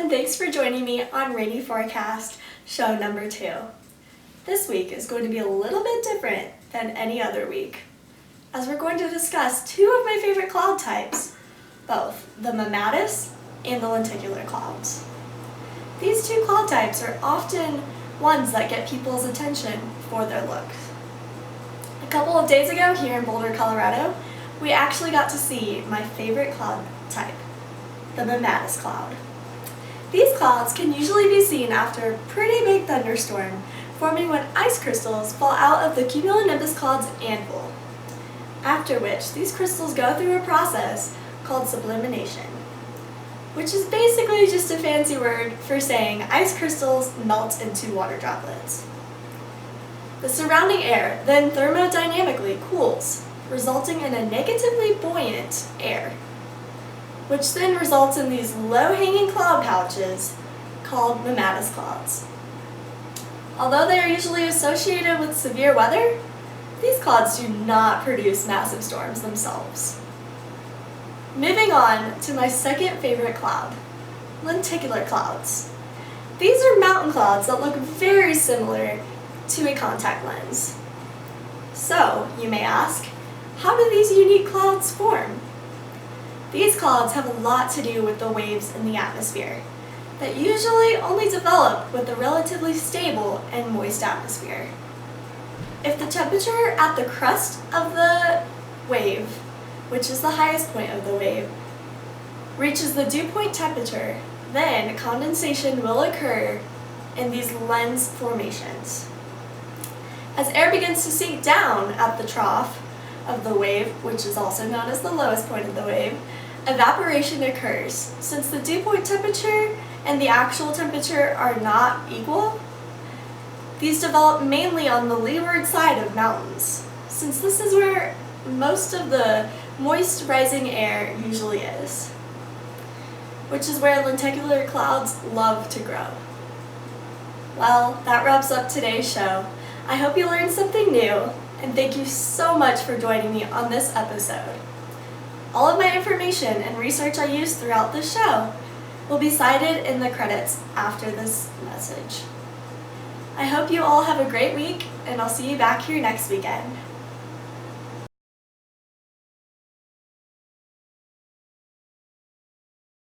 and thanks for joining me on Rainy Forecast, show number 2. This week is going to be a little bit different than any other week, as we're going to discuss two of my favorite cloud types, both the Mammatus and the Lenticular clouds. These two cloud types are often ones that get people's attention for their looks. A couple of days ago here in Boulder, Colorado, we actually got to see my favorite cloud type, the Mammatus cloud. These clouds can usually be seen after a pretty big thunderstorm, forming when ice crystals fall out of the cumulonimbus cloud's anvil, after which these crystals go through a process called sublimation, which is basically just a fancy word for saying ice crystals melt into water droplets. The surrounding air then thermodynamically cools, resulting in a negatively buoyant air, which then results in these low-hanging cloud pouches called Mammatus clouds. Although they are usually associated with severe weather, these clouds do not produce massive storms themselves. Moving on to my second favorite cloud, lenticular clouds. These are mountain clouds that look very similar to a contact lens. So, you may ask, how do these unique clouds form? These clouds have a lot to do with the waves in the atmosphere that usually only develop with a relatively stable and moist atmosphere. If the temperature at the crest of the wave, which is the highest point of the wave, reaches the dew point temperature, then condensation will occur in these lens formations. As air begins to sink down at the trough of the wave, which is also known as the lowest point of the wave, evaporation occurs. Since the dew point temperature and the actual temperature are not equal, these develop mainly on the leeward side of mountains, since this is where most of the moist rising air usually is, which is where lenticular clouds love to grow. Well, that wraps up today's show. I hope you learned something new, and thank you so much for joining me on this episode. All of my information and research I used throughout this show will be cited in the credits after this message. I hope you all have a great week, and I'll see you back here next weekend.